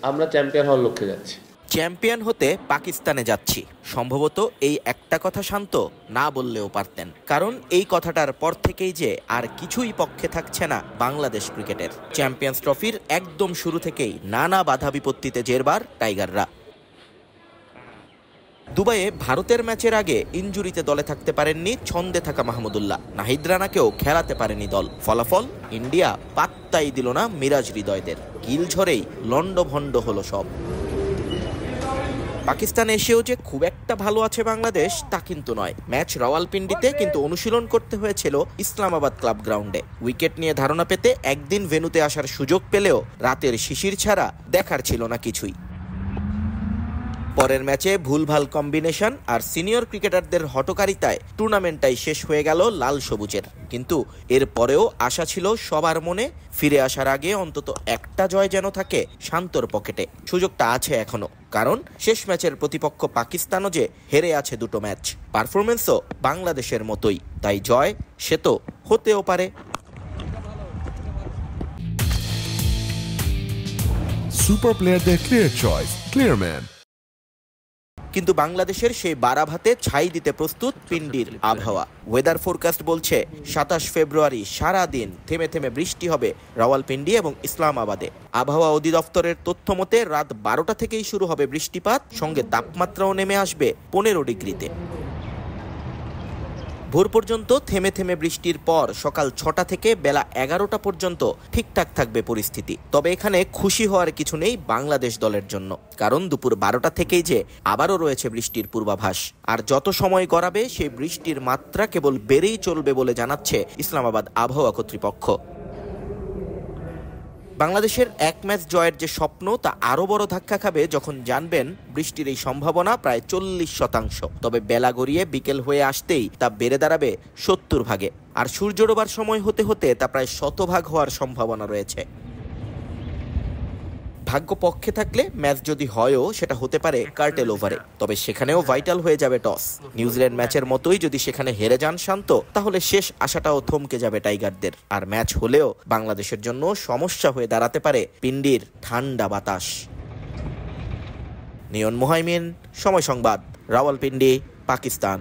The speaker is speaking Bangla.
আমরা চ্যাম্পিয়ন হওয়ার লক্ষ্যে যাচ্ছি। চ্যাম্পিয়ন হতে পাকিস্তানে যাচ্ছি, সম্ভবত এই একটা কথা শান্ত না বললেও পারতেন, কারণ এই কথাটার পর থেকেই যে আর কিছুই পক্ষে থাকছে না বাংলাদেশ ক্রিকেটের। চ্যাম্পিয়ন্স ট্রফির একদম শুরু থেকেই নানা বাধা বিপত্তিতে জেরবার টাইগাররা। দুবাইয়ে ভারতের ম্যাচের আগে ইনজুরিতে দলে থাকতে পারেননি ছন্দে থাকা মাহমুদুল্লাহ, নাহিদ রানাকেও খেলাতে পারেনি দল। ফলাফল ইন্ডিয়া পাত্তাই দিল না মিরাজ হৃদয়দের, কিল ঝরেই লন্ডভন্ড হলো সব। পাকিস্তানে এসেও যে খুব একটা ভালো আছে বাংলাদেশ তা কিন্তু নয়। ম্যাচ রাওয়ালপিন্ডিতে, কিন্তু অনুশীলন করতে হয়েছিল ইসলামাবাদ ক্লাব গ্রাউন্ডে। উইকেট নিয়ে ধারণা পেতে একদিন ভেন্যুতে আসার সুযোগ পেলেও রাতের শিশির ছাড়া দেখার ছিল না কিছুই। পরের ম্যাচে ভুলভাল কম্বিনেশন আর সিনিয়র ক্রিকেটারদের হটকারিতায় টুর্নামেন্টটাই শেষ হয়ে গেল লাল সবুজের। কিন্তু এর পরেও আশা ছিল সবার মনে, ফিরে আসার আগে অন্তত একটা জয় যেন থাকে শান্তর পকেটে। সুযোগটা আছে এখনো, কারণ শেষ ম্যাচের প্রতিপক্ষ পাকিস্তানও যে হেরে আছে দুটো ম্যাচ, পারফরমেন্সও বাংলাদেশের মতোই। তাই জয় সে তো হতেও পারে। সুপার প্লেয়ারদের ক্লিয়ার চয়েস ক্লিয়ারম্যান। কিন্তু বাংলাদেশের সেই বারাভাতে ছাই দিতে প্রস্তুত পিন্ডির আবহাওয়া। ওয়েদার ফোরকাস্ট বলছে ২৭ ফেব্রুয়ারি সারা দিন থেমে থেমে বৃষ্টি হবে রাওয়ালপিন্ডি এবং ইসলামাবাদে। আবহাওয়া অধিদপ্তরের তথ্য মতে রাত ১২টা থেকেই শুরু হবে বৃষ্টিপাত, সঙ্গে তাপমাত্রাও নেমে আসবে ১৫ ডিগ্রিতে। ভোর পর্যন্ত থেমে থেমে বৃষ্টির পর সকাল ৬টা থেকে বেলা ১১টা পর্যন্ত ঠিকঠাক থাকবে পরিস্থিতি। তবে এখানে খুশি হওয়ার কিছু নেই বাংলাদেশ দলের জন্য, কারণ দুপুর ১২টা থেকেই যে আবারও রয়েছে বৃষ্টির পূর্বাভাস। আর যত সময় গড়াবে সেই বৃষ্টির মাত্রা কেবল বেড়েই চলবে বলে জানাচ্ছে ইসলামাবাদ আবহাওয়া কর্তৃপক্ষ। বাংলাদেশের এক ম্যাচ জয়ের যে স্বপ্ন তা আরও বড় ধাক্কা খাবে যখন জানবেন বৃষ্টির এই সম্ভাবনা প্রায় ৪০%। তবে বেলা গড়িয়ে বিকেল হয়ে আসতেই তা বেড়ে দাঁড়াবে ৭০ ভাগে, আর সূর্য ডোবার সময় হতে হতে তা প্রায় ১০০ ভাগ হওয়ার সম্ভাবনা রয়েছে। ভাগ্য পক্ষে থাকলে ম্যাচ যদি হয়ও সেটা হতে পারে কার্টেল ওভারে, তবে সেখানেও ভাইটাল হয়ে যাবে টস। নিউজিল্যান্ড ম্যাচের মতোই যদি সেখানে হেরে যান শান্ত, তাহলে শেষ আশাটাও থমকে যাবে টাইগারদের। আর ম্যাচ হলেও বাংলাদেশের জন্য সমস্যা হয়ে দাঁড়াতে পারে পিন্ডির ঠান্ডা বাতাস। নিয়ন মুহাইমিন, সময় সংবাদ, রাওয়ালপিন্ডি, পাকিস্তান।